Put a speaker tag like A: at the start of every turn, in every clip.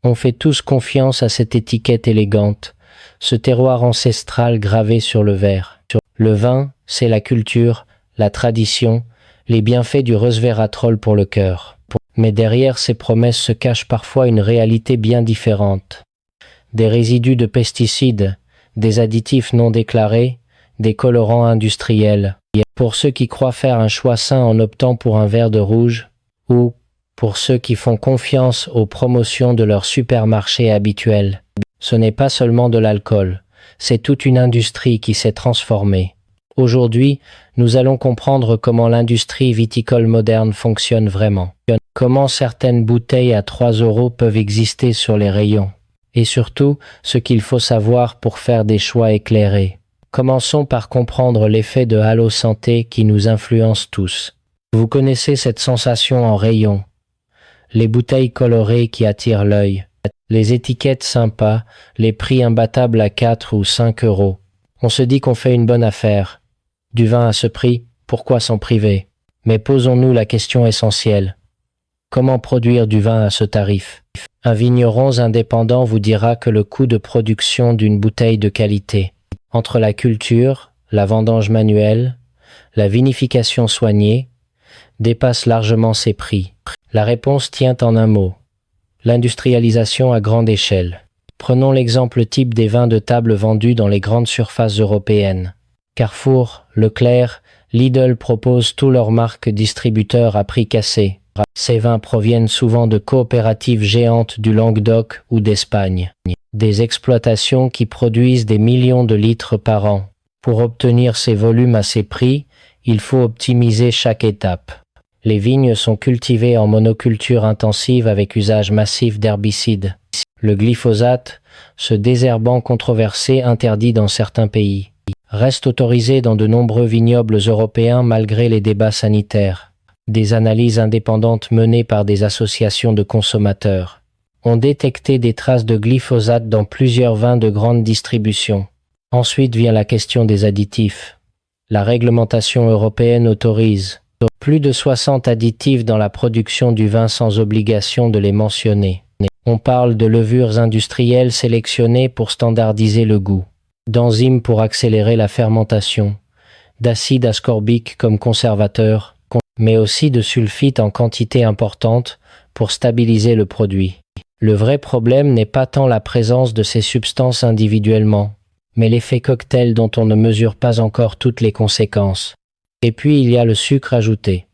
A: On fait tous confiance à cette étiquette élégante, ce terroir ancestral gravé sur le verre. Le vin, c'est la culture, la tradition, les bienfaits du resveratrol pour le cœur. Mais derrière ces promesses se cache parfois une réalité bien différente. Des résidus de pesticides, des additifs non déclarés, des colorants industriels. Pour ceux qui croient faire un choix sain en optant pour un verre de rouge, ou pour ceux qui font confiance aux promotions de leur supermarché habituel. Ce n'est pas seulement de l'alcool, c'est toute une industrie qui s'est transformée. Aujourd'hui, nous allons comprendre comment l'industrie viticole moderne fonctionne vraiment. Comment certaines bouteilles à 3 € peuvent exister sur les rayons. Et surtout, ce qu'il faut savoir pour faire des choix éclairés. Commençons par comprendre l'effet de halo santé qui nous influence tous. Vous connaissez cette sensation en rayon. Les bouteilles colorées qui attirent l'œil. Les étiquettes sympas, les prix imbattables à 4 ou 5 €. On se dit qu'on fait une bonne affaire. Du vin à ce prix, pourquoi s'en priver? Mais posons-nous la question essentielle. Comment produire du vin à ce tarif? Un vigneron indépendant vous dira que le coût de production d'une bouteille de qualité, entre la culture, la vendange manuelle, la vinification soignée, dépasse largement ses prix. La réponse tient en un mot. L'industrialisation à grande échelle. Prenons l'exemple type des vins de table vendus dans les grandes surfaces européennes. Carrefour, Leclerc, Lidl proposent tous leurs marques distributeurs à prix cassé. Ces vins proviennent souvent de coopératives géantes du Languedoc ou d'Espagne. Des exploitations qui produisent des millions de litres par an. Pour obtenir ces volumes à ces prix, il faut optimiser chaque étape. Les vignes sont cultivées en monoculture intensive avec usage massif d'herbicides. Le glyphosate, ce désherbant controversé interdit dans certains pays, reste autorisé dans de nombreux vignobles européens malgré les débats sanitaires. Des analyses indépendantes menées par des associations de consommateurs ont détecté des traces de glyphosate dans plusieurs vins de grande distribution. Ensuite vient la question des additifs. La réglementation européenne autorise plus de 60 additifs dans la production du vin sans obligation de les mentionner. On parle de levures industrielles sélectionnées pour standardiser le goût, d'enzymes pour accélérer la fermentation, d'acide ascorbique comme conservateur, mais aussi de sulfite en quantité importante pour stabiliser le produit. Le vrai problème n'est pas tant la présence de ces substances individuellement, mais l'effet cocktail dont on ne mesure pas encore toutes les conséquences. Et puis il y a le sucre ajouté,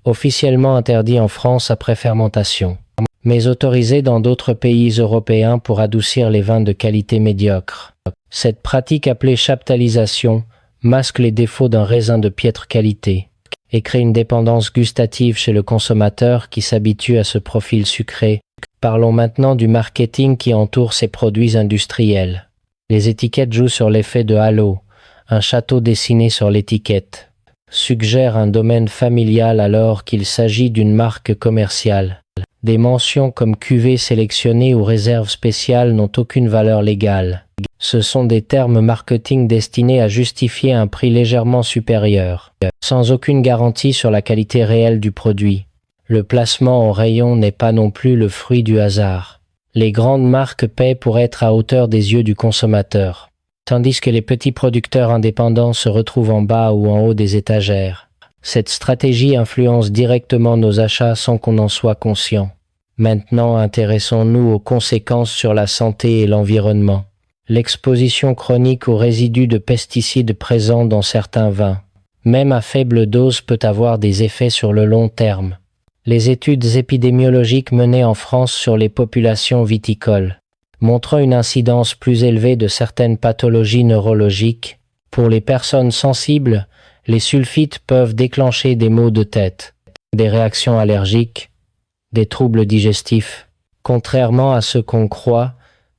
A: officiellement interdit en France après fermentation, mais autorisé dans d'autres pays européens pour adoucir les vins de qualité médiocre. Cette pratique appelée chaptalisation masque les défauts d'un raisin de piètre qualité et crée une dépendance gustative chez le consommateur qui s'habitue à ce profil sucré. Parlons maintenant du marketing qui entoure ces produits industriels. Les étiquettes jouent sur l'effet de halo, un château dessiné sur l'étiquette suggère un domaine familial alors qu'il s'agit d'une marque commerciale. Des mentions comme cuvée sélectionnée ou réserve spéciale n'ont aucune valeur légale. Ce sont des termes marketing destinés à justifier un prix légèrement supérieur, sans aucune garantie sur la qualité réelle du produit. Le placement au rayon n'est pas non plus le fruit du hasard. Les grandes marques paient pour être à hauteur des yeux du consommateur, tandis que les petits producteurs indépendants se retrouvent en bas ou en haut des étagères. Cette stratégie influence directement nos achats sans qu'on en soit conscient. Maintenant, intéressons-nous aux conséquences sur la santé et l'environnement. L'exposition chronique aux résidus de pesticides présents dans certains vins, même à faible dose, peut avoir des effets sur le long terme. Les études épidémiologiques menées en France sur les populations viticoles montrant une incidence plus élevée de certaines pathologies neurologiques. Pour les personnes sensibles, les sulfites peuvent déclencher des maux de tête, des réactions allergiques, des troubles digestifs. Contrairement à ce qu'on croit,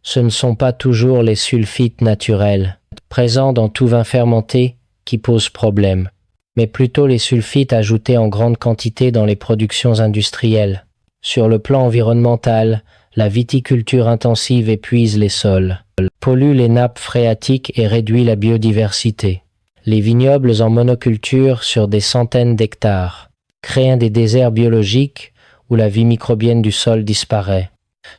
A: ce ne sont pas toujours les sulfites naturels, présents dans tout vin fermenté, qui posent problème, mais plutôt les sulfites ajoutés en grande quantité dans les productions industrielles. Sur le plan environnemental, la viticulture intensive épuise les sols, pollue les nappes phréatiques et réduit la biodiversité. Les vignobles en monoculture sur des centaines d'hectares créent des déserts biologiques où la vie microbienne du sol disparaît.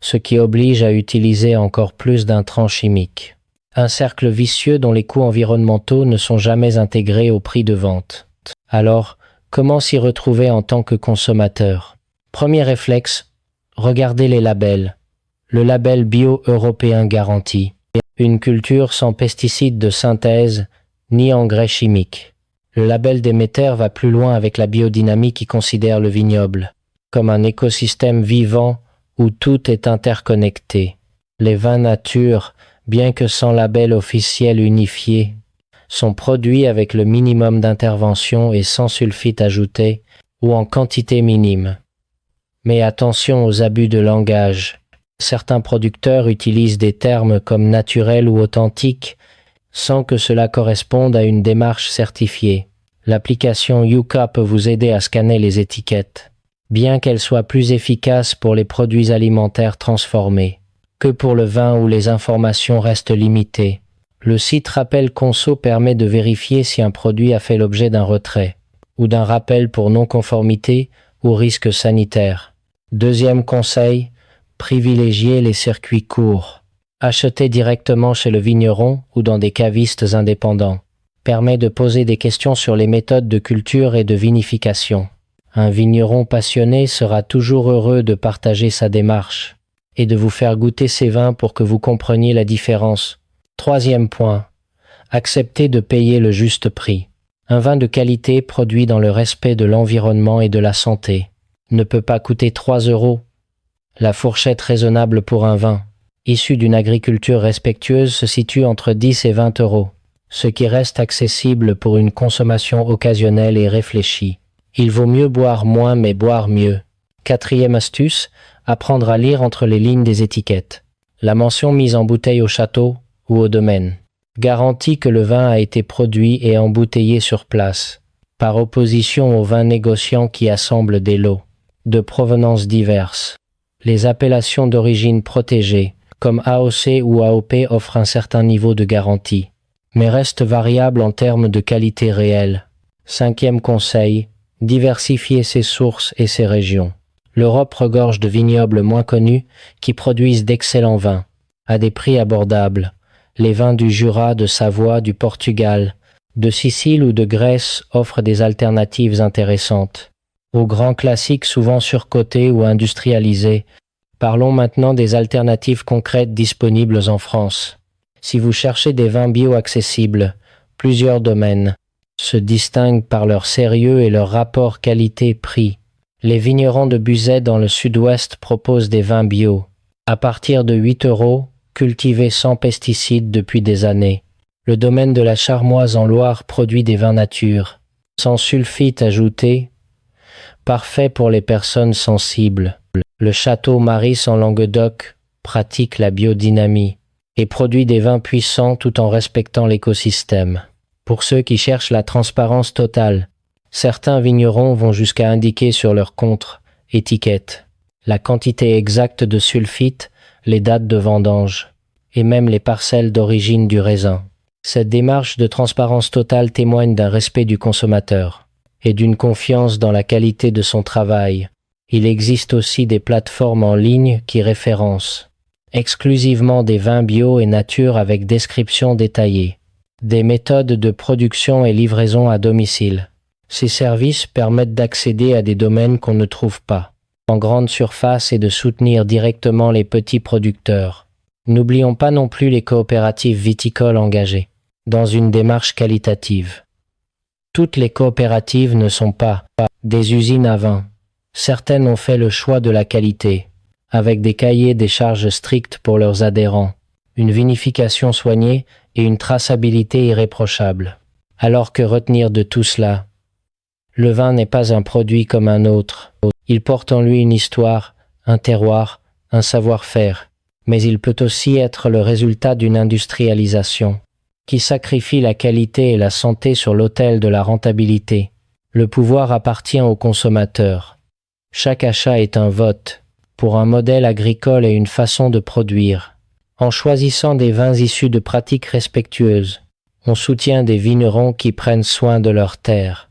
A: ce qui oblige à utiliser encore plus d'intrants chimiques. Un cercle vicieux dont les coûts environnementaux ne sont jamais intégrés au prix de vente. Alors, comment s'y retrouver en tant que consommateur? Premier réflexe, regardez les labels. Le label bio européen garantit une culture sans pesticides de synthèse ni engrais chimiques. Le label Déméter va plus loin avec la biodynamie qui considère le vignoble comme un écosystème vivant où tout est interconnecté. Les vins nature, bien que sans label officiel unifié, sont produits avec le minimum d'intervention et sans sulfite ajouté ou en quantité minime. Mais attention aux abus de langage. Certains producteurs utilisent des termes comme naturel ou authentique sans que cela corresponde à une démarche certifiée. L'application Yuka peut vous aider à scanner les étiquettes, bien qu'elle soit plus efficace pour les produits alimentaires transformés que pour le vin où les informations restent limitées. Le site Rappel Conso permet de vérifier si un produit a fait l'objet d'un retrait ou d'un rappel pour non-conformité ou risque sanitaire. Deuxième conseil, privilégiez les circuits courts. Achetez directement chez le vigneron ou dans des cavistes indépendants. Permet de poser des questions sur les méthodes de culture et de vinification. Un vigneron passionné sera toujours heureux de partager sa démarche et de vous faire goûter ses vins pour que vous compreniez la différence. Troisième point, acceptez de payer le juste prix. Un vin de qualité produit dans le respect de l'environnement et de la santé ne peut pas coûter 3 €. La fourchette raisonnable pour un vin, issu d'une agriculture respectueuse, se situe entre 10 et 20 €, ce qui reste accessible pour une consommation occasionnelle et réfléchie. Il vaut mieux boire moins mais boire mieux. Quatrième astuce, apprendre à lire entre les lignes des étiquettes. La mention mise en bouteille au château ou au domaine garantit que le vin a été produit et embouteillé sur place, par opposition aux vins négociants qui assemblent des lots de provenances diverses. Les appellations d'origine protégée, comme AOC ou AOP, offrent un certain niveau de garantie, mais restent variables en termes de qualité réelle. Cinquième conseil, diversifier ses sources et ses régions. L'Europe regorge de vignobles moins connus qui produisent d'excellents vins, à des prix abordables. Les vins du Jura, de Savoie, du Portugal, de Sicile ou de Grèce offrent des alternatives intéressantes. Aux grands classiques souvent surcotés ou industrialisés, parlons maintenant des alternatives concrètes disponibles en France. Si vous cherchez des vins bio accessibles, plusieurs domaines se distinguent par leur sérieux et leur rapport qualité-prix. Les vignerons de Buzet dans le sud-ouest proposent des vins bio, à partir de 8 €, cultivés sans pesticides depuis des années. Le domaine de la Charmoise en Loire produit des vins nature, sans sulfite ajouté, parfait pour les personnes sensibles. Le château Maris en Languedoc pratique la biodynamie et produit des vins puissants tout en respectant l'écosystème. Pour ceux qui cherchent la transparence totale, certains vignerons vont jusqu'à indiquer sur leur contre-étiquette la quantité exacte de sulfite, les dates de vendange et même les parcelles d'origine du raisin. Cette démarche de transparence totale témoigne d'un respect du consommateur et d'une confiance dans la qualité de son travail. Il existe aussi des plateformes en ligne qui référencent exclusivement des vins bio et nature avec description détaillée, des méthodes de production et livraison à domicile. Ces services permettent d'accéder à des domaines qu'on ne trouve pas en grande surface et de soutenir directement les petits producteurs. N'oublions pas non plus les coopératives viticoles engagées dans une démarche qualitative. Toutes les coopératives ne sont pas des usines à vin. Certaines ont fait le choix de la qualité, avec des cahiers des charges stricts pour leurs adhérents, une vinification soignée et une traçabilité irréprochable. Alors que retenir de tout cela? Le vin n'est pas un produit comme un autre. Il porte en lui une histoire, un terroir, un savoir-faire, mais il peut aussi être le résultat d'une industrialisation qui sacrifie la qualité et la santé sur l'autel de la rentabilité. Le pouvoir appartient aux consommateurs. Chaque achat est un vote pour un modèle agricole et une façon de produire. En choisissant des vins issus de pratiques respectueuses, on soutient des vignerons qui prennent soin de leurs terres,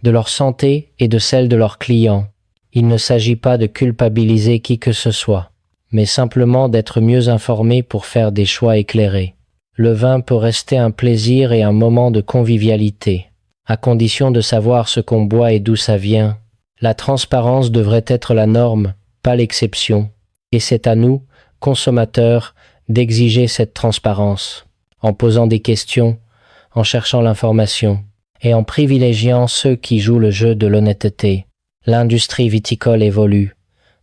A: de leur santé et de celle de leurs clients. Il ne s'agit pas de culpabiliser qui que ce soit, mais simplement d'être mieux informé pour faire des choix éclairés. Le vin peut rester un plaisir et un moment de convivialité, à condition de savoir ce qu'on boit et d'où ça vient. La transparence devrait être la norme, pas l'exception, et c'est à nous, consommateurs, d'exiger cette transparence, en posant des questions, en cherchant l'information, et en privilégiant ceux qui jouent le jeu de l'honnêteté. L'industrie viticole évolue,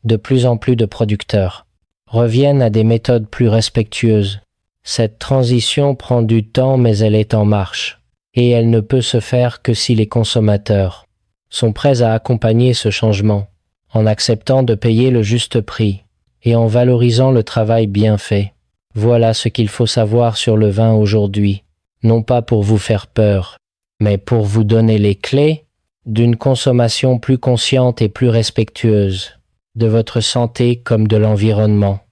A: de plus en plus de producteurs reviennent à des méthodes plus respectueuses. Cette transition prend du temps mais elle est en marche, et elle ne peut se faire que si les consommateurs sont prêts à accompagner ce changement, en acceptant de payer le juste prix, et en valorisant le travail bien fait. Voilà ce qu'il faut savoir sur le vin aujourd'hui, non pas pour vous faire peur, mais pour vous donner les clés d'une consommation plus consciente et plus respectueuse de votre santé comme de l'environnement.